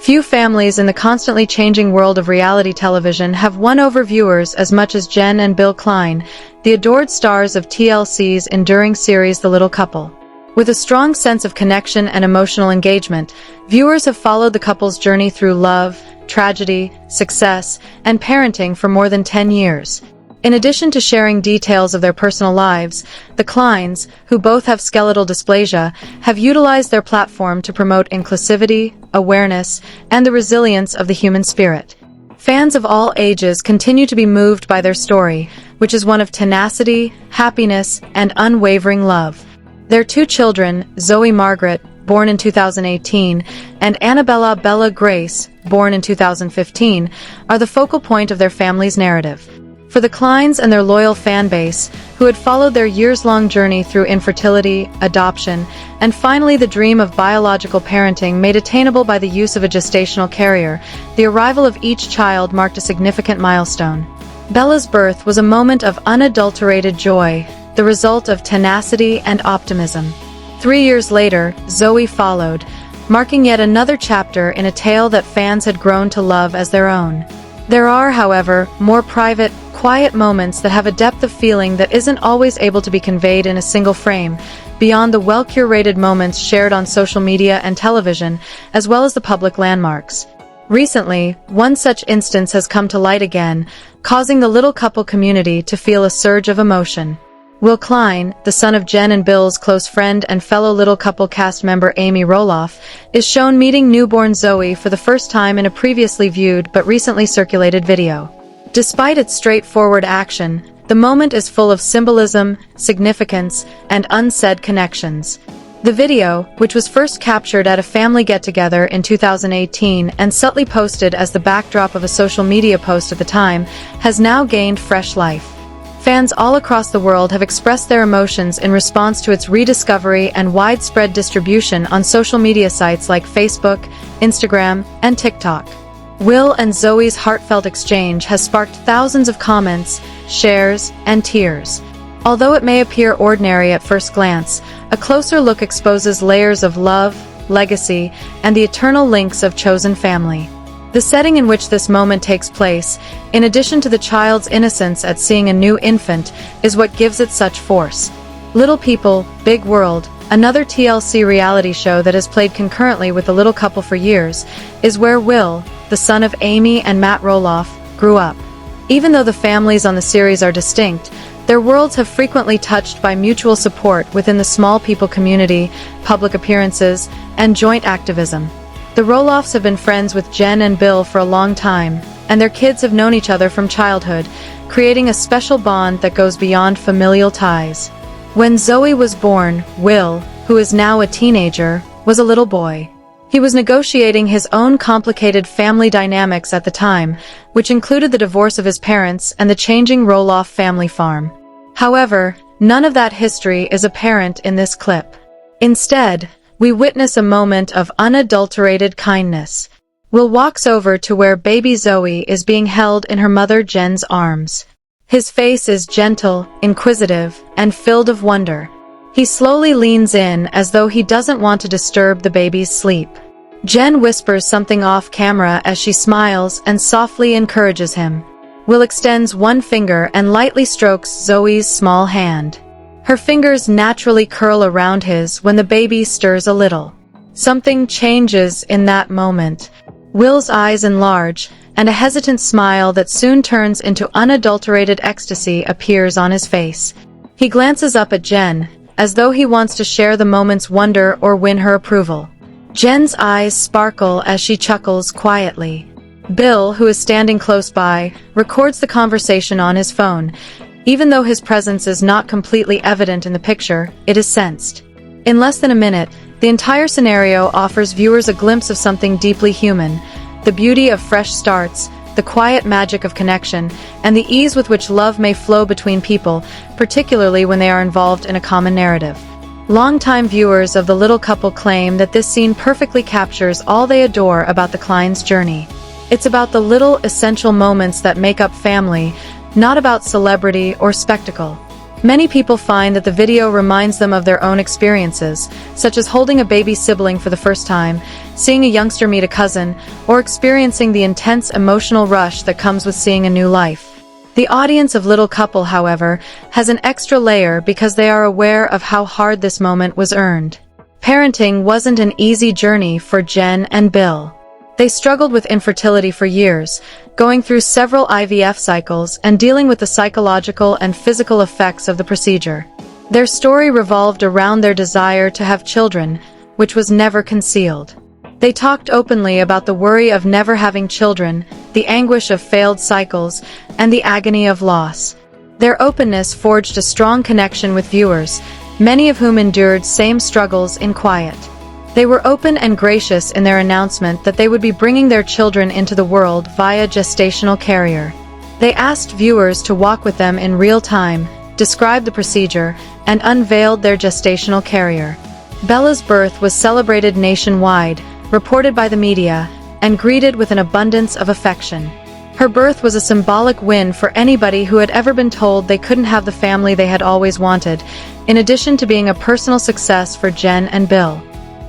Few families in the constantly changing world of reality television have won over viewers as much as Jen and Bill Klein, the adored stars of TLC's enduring series The Little Couple. With a strong sense of connection and emotional engagement, viewers have followed the couple's journey through love, tragedy, success, and parenting for more than 10 years. In addition to sharing details of their personal lives, the Kleins, who both have skeletal dysplasia, have utilized their platform to promote inclusivity, awareness, and the resilience of the human spirit. Fans of all ages continue to be moved by their story, which is one of tenacity, happiness, and unwavering love. Their two children, Zoey Margaret, born in 2018, and Annabella Bella Grace, born in 2015, are the focal point of their family's narrative. For the Kleins and their loyal fan base, who had followed their years-long journey through infertility, adoption, and finally the dream of biological parenting made attainable by the use of a gestational carrier, the arrival of each child marked a significant milestone. Bella's birth was a moment of unadulterated joy, the result of tenacity and optimism. 3 years later, Zoey followed, marking yet another chapter in a tale that fans had grown to love as their own. There are, however, more private, quiet moments that have a depth of feeling that isn't always able to be conveyed in a single frame, beyond the well-curated moments shared on social media and television, as well as the public landmarks. Recently, one such instance has come to light again, causing the Little Couple community to feel a surge of emotion. Will Klein, the son of Jen and Bill's close friend and fellow Little Couple cast member Amy Roloff, is shown meeting newborn Zoey for the first time in a previously viewed but recently circulated video. Despite its straightforward action, the moment is full of symbolism, significance, and unsaid connections. The video, which was first captured at a family get-together in 2018 and subtly posted as the backdrop of a social media post at the time, has now gained fresh life. Fans all across the world have expressed their emotions in response to its rediscovery and widespread distribution on social media sites like Facebook, Instagram, and TikTok. Will and Zoey's heartfelt exchange has sparked thousands of comments, shares, and tears. Although it may appear ordinary at first glance, a closer look exposes layers of love, legacy, and the eternal links of chosen family. The setting in which this moment takes place, in addition to the child's innocence at seeing a new infant, is what gives it such force. Little People, Big World, another TLC reality show that has played concurrently with The Little Couple for years, is where Will, the son of Amy and Matt Roloff, grew up. Even though the families on the series are distinct, their worlds have frequently touched by mutual support within the Small People community, public appearances, and joint activism. The Roloffs have been friends with Jen and Bill for a long time, and their kids have known each other from childhood, creating a special bond that goes beyond familial ties. When Zoey was born, Will, who is now a teenager, was a little boy. He was negotiating his own complicated family dynamics at the time, which included the divorce of his parents and the changing Roloff family farm. However, none of that history is apparent in this clip. Instead, we witness a moment of unadulterated kindness. Will walks over to where baby Zoey is being held in her mother Jen's arms. His face is gentle, inquisitive, and filled of wonder. He slowly leans in as though he doesn't want to disturb the baby's sleep. Jen whispers something off camera as she smiles and softly encourages him. Will extends one finger and lightly strokes Zoey's small hand. Her fingers naturally curl around his when the baby stirs a little. Something changes in that moment. Will's eyes enlarge, and a hesitant smile that soon turns into unadulterated ecstasy appears on his face. He glances up at Jen, as though he wants to share the moment's wonder or win her approval. Jen's eyes sparkle as she chuckles quietly. Bill, who is standing close by, records the conversation on his phone. Even though his presence is not completely evident in the picture, it is sensed. In less than a minute, the entire scenario offers viewers a glimpse of something deeply human: the beauty of fresh starts, the quiet magic of connection, and the ease with which love may flow between people, particularly when they are involved in a common narrative. Longtime viewers of The Little Couple claim that this scene perfectly captures all they adore about the Klein's journey. It's about the little, essential moments that make up family, not about celebrity or spectacle. Many people find that the video reminds them of their own experiences, such as holding a baby sibling for the first time, seeing a youngster meet a cousin, or experiencing the intense emotional rush that comes with seeing a new life. The audience of Little Couple, however, has an extra layer because they are aware of how hard this moment was earned. Parenting wasn't an easy journey for Jen and Bill. They struggled with infertility for years, going through several IVF cycles and dealing with the psychological and physical effects of the procedure. Their story revolved around their desire to have children, which was never concealed. They talked openly about the worry of never having children, the anguish of failed cycles, and the agony of loss. Their openness forged a strong connection with viewers, many of whom endured same struggles in quiet. They were open and gracious in their announcement that they would be bringing their children into the world via gestational carrier. They asked viewers to walk with them in real time, described the procedure, and unveiled their gestational carrier. Bella's birth was celebrated nationwide, reported by the media, and greeted with an abundance of affection. Her birth was a symbolic win for anybody who had ever been told they couldn't have the family they had always wanted, in addition to being a personal success for Jen and Bill.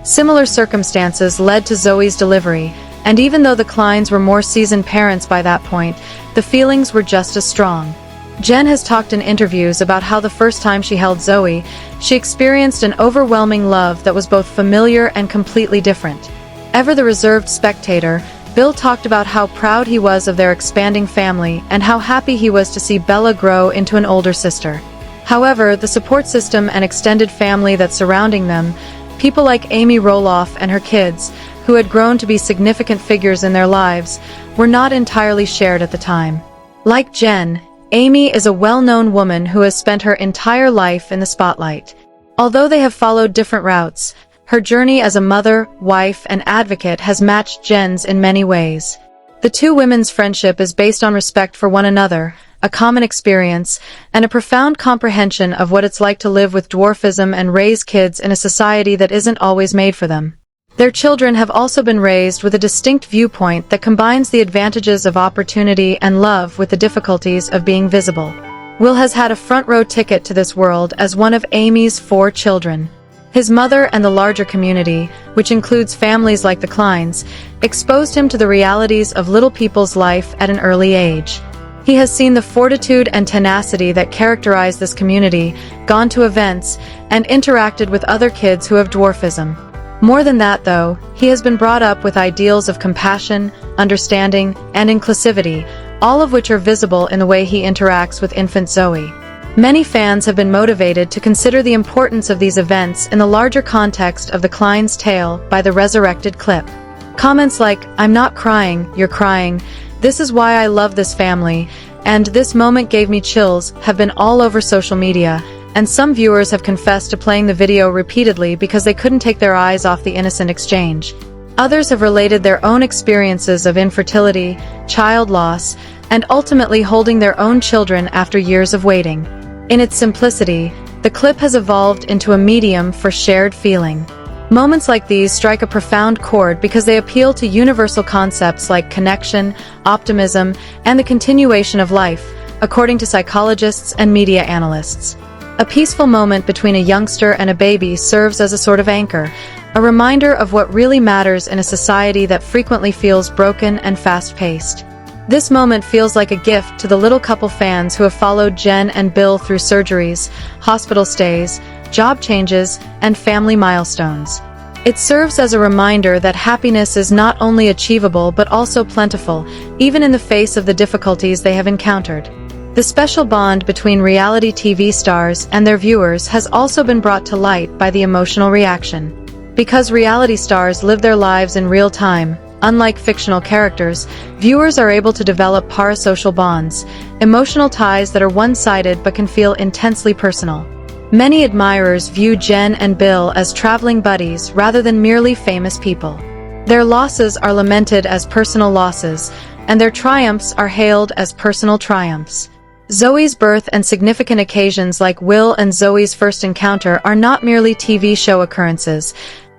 Similar circumstances led to Zoey's delivery, and even though the Kleins were more seasoned parents by that point, the feelings were just as strong. Jen has talked in interviews about how the first time she held Zoey, she experienced an overwhelming love that was both familiar and completely different. Ever the reserved spectator, Bill talked about how proud he was of their expanding family and how happy he was to see Bella grow into an older sister. However, the support system and extended family that's surrounding them, people like Amy Roloff and her kids, who had grown to be significant figures in their lives, were not entirely shared at the time. Like Jen, Amy is a well-known woman who has spent her entire life in the spotlight. Although they have followed different routes, her journey as a mother, wife, and advocate has matched Jen's in many ways. The two women's friendship is based on respect for one another, a common experience, and a profound comprehension of what it's like to live with dwarfism and raise kids in a society that isn't always made for them. Their children have also been raised with a distinct viewpoint that combines the advantages of opportunity and love with the difficulties of being visible. Will has had a front-row ticket to this world as one of Amy's 4 children. His mother and the larger community, which includes families like the Kleins, exposed him to the realities of little people's life at an early age. He has seen the fortitude and tenacity that characterize this community, gone to events, and interacted with other kids who have dwarfism. More than that, though, he has been brought up with ideals of compassion, understanding, and inclusivity, all of which are visible in the way he interacts with infant Zoey. Many fans have been motivated to consider the importance of these events in the larger context of the Klein's tale by the resurrected clip. Comments like, "I'm not crying, you're crying," "This is why I love this family," and "This moment gave me chills" have been all over social media, and some viewers have confessed to playing the video repeatedly because they couldn't take their eyes off the innocent exchange. Others have related their own experiences of infertility, child loss, and ultimately holding their own children after years of waiting. In its simplicity, the clip has evolved into a medium for shared feeling. Moments like these strike a profound chord because they appeal to universal concepts like connection, optimism, and the continuation of life, according to psychologists and media analysts. A peaceful moment between a youngster and a baby serves as a sort of anchor, a reminder of what really matters in a society that frequently feels broken and fast-paced. This moment feels like a gift to the Little Couple fans who have followed Jen and Bill through surgeries, hospital stays, job changes, and family milestones. It serves as a reminder that happiness is not only achievable but also plentiful, even in the face of the difficulties they have encountered. The special bond between reality TV stars and their viewers has also been brought to light by the emotional reaction. Because reality stars live their lives in real time, unlike fictional characters, viewers are able to develop parasocial bonds, emotional ties that are one-sided but can feel intensely personal. Many admirers view Jen and Bill as traveling buddies rather than merely famous people. Their losses are lamented as personal losses, and their triumphs are hailed as personal triumphs. Zoey's birth and significant occasions like Will and Zoey's first encounter are not merely TV show occurrences,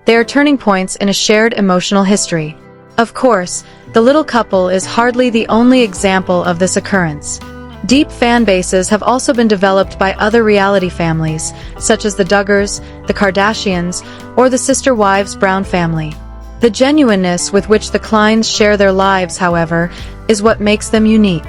they are turning points in a shared emotional history. Of course, The Little Couple is hardly the only example of this occurrence. Deep fan bases have also been developed by other reality families, such as the Duggars, the Kardashians, or the Sister Wives Brown family. The genuineness with which the Kleins share their lives, however, is what makes them unique.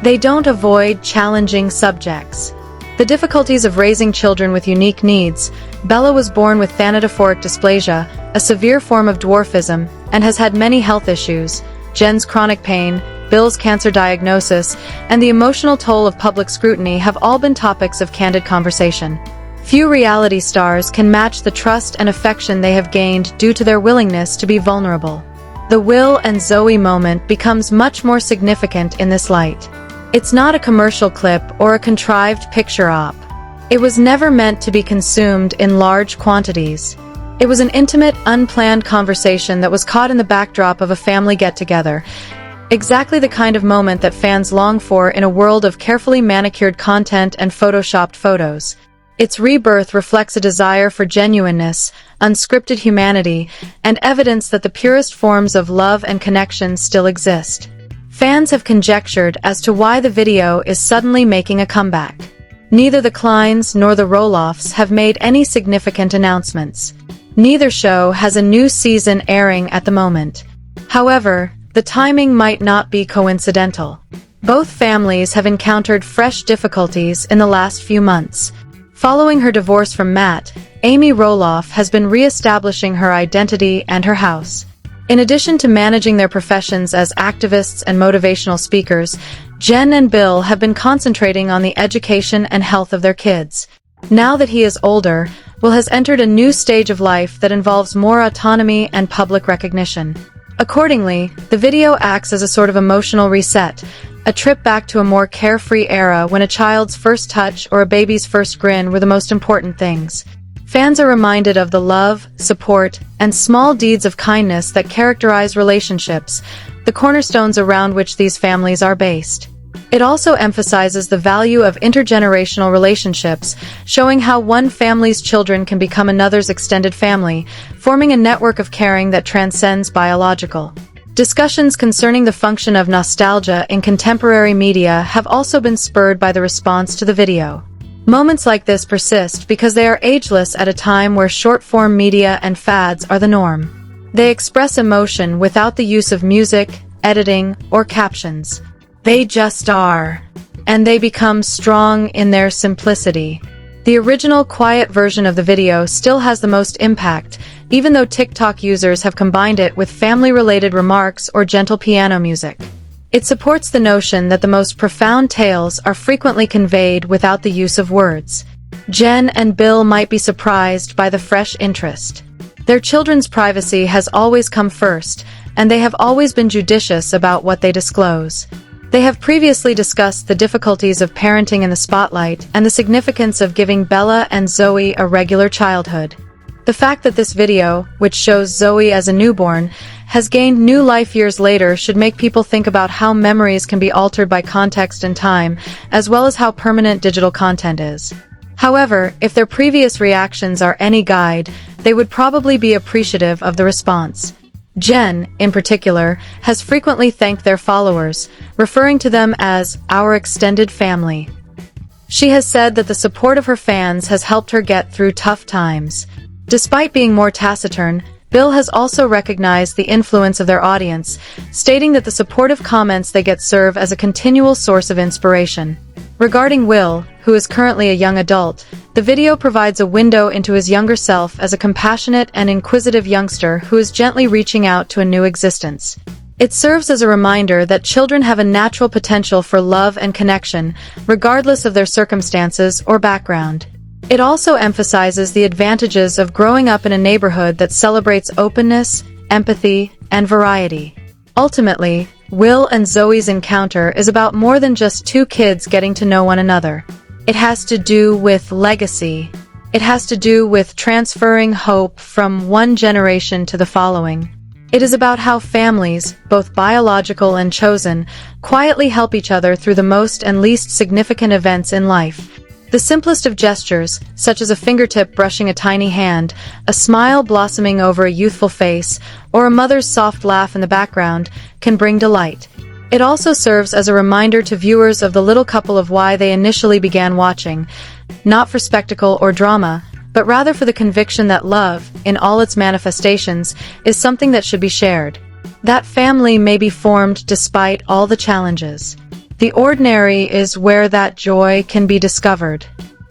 They don't avoid challenging subjects. The difficulties of raising children with unique needs. Bella was born with thanatophoric dysplasia, a severe form of dwarfism, and has had many health issues. Jen's chronic pain, Bill's cancer diagnosis, and the emotional toll of public scrutiny have all been topics of candid conversation. Few reality stars can match the trust and affection they have gained due to their willingness to be vulnerable. The Will and Zoey moment becomes much more significant in this light. It's not a commercial clip or a contrived picture op. It was never meant to be consumed in large quantities. It was an intimate, unplanned conversation that was caught in the backdrop of a family get-together. Exactly the kind of moment that fans long for in a world of carefully manicured content and photoshopped photos. Its rebirth reflects a desire for genuineness, unscripted humanity, and evidence that the purest forms of love and connection still exist. Fans have conjectured as to why the video is suddenly making a comeback. Neither the Kleins nor the Roloffs have made any significant announcements. Neither show has a new season airing at the moment. However, the timing might not be coincidental. Both families have encountered fresh difficulties in the last few months. Following her divorce from Matt, Amy Roloff has been re-establishing her identity and her house. In addition to managing their professions as activists and motivational speakers, Jen and Bill have been concentrating on the education and health of their kids. Now that he is older, Will has entered a new stage of life that involves more autonomy and public recognition. Accordingly, the video acts as a sort of emotional reset, a trip back to a more carefree era when a child's first touch or a baby's first grin were the most important things. Fans are reminded of the love, support, and small deeds of kindness that characterize relationships, the cornerstones around which these families are based. It also emphasizes the value of intergenerational relationships, showing how one family's children can become another's extended family, forming a network of caring that transcends biological. Discussions concerning the function of nostalgia in contemporary media have also been spurred by the response to the video. Moments like this persist because they are ageless at a time where short-form media and fads are the norm. They express emotion without the use of music, editing, or captions. They just are. And they become strong in their simplicity. The original quiet version of the video still has the most impact, even though TikTok users have combined it with family-related remarks or gentle piano music. It supports the notion that the most profound tales are frequently conveyed without the use of words. Jen and Bill might be surprised by the fresh interest. Their children's privacy has always come first, and they have always been judicious about what they disclose. They have previously discussed the difficulties of parenting in the spotlight and the significance of giving Bella and Zoey a regular childhood. The fact that this video, which shows Zoey as a newborn, has gained new life years later should make people think about how memories can be altered by context and time, as well as how permanent digital content is. However, if their previous reactions are any guide, they would probably be appreciative of the response. Jen, in particular, has frequently thanked their followers, referring to them as our extended family. She has said that the support of her fans has helped her get through tough times. Despite being more taciturn, Bill has also recognized the influence of their audience, stating that the supportive comments they get serve as a continual source of inspiration. Regarding Will, who is currently a young adult, the video provides a window into his younger self as a compassionate and inquisitive youngster who is gently reaching out to a new existence. It serves as a reminder that children have a natural potential for love and connection, regardless of their circumstances or background. It also emphasizes the advantages of growing up in a neighborhood that celebrates openness, empathy, and variety. Ultimately, Will and Zoey's encounter is about more than just two kids getting to know one another. It has to do with legacy. It has to do with transferring hope from one generation to the following. It is about how families, both biological and chosen, quietly help each other through the most and least significant events in life. The simplest of gestures, such as a fingertip brushing a tiny hand, a smile blossoming over a youthful face, or a mother's soft laugh in the background, can bring delight. It also serves as a reminder to viewers of the little couple of why they initially began watching, not for spectacle or drama, but rather for the conviction that love, in all its manifestations, is something that should be shared. That family may be formed despite all the challenges. The ordinary is where that joy can be discovered.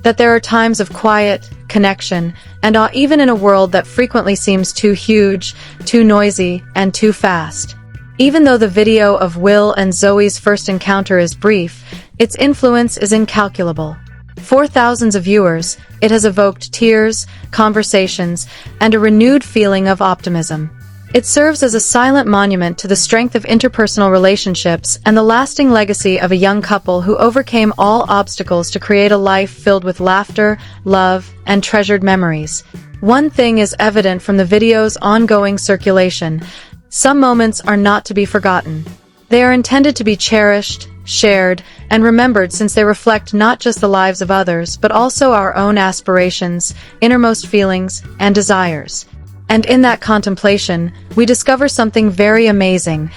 That there are times of quiet, connection, and awe even in a world that frequently seems too huge, too noisy, and too fast. Even though the video of Will and Zoey's first encounter is brief, its influence is incalculable. For thousands of viewers, it has evoked tears, conversations, and a renewed feeling of optimism. It serves as a silent monument to the strength of interpersonal relationships and the lasting legacy of a young couple who overcame all obstacles to create a life filled with laughter, love, and treasured memories. One thing is evident from the video's ongoing circulation: some moments are not to be forgotten. They are intended to be cherished, shared, and remembered, since they reflect not just the lives of others but also our own aspirations, innermost feelings, and desires. And in that contemplation, we discover something very amazing: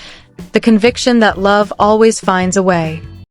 the conviction that love always finds a way.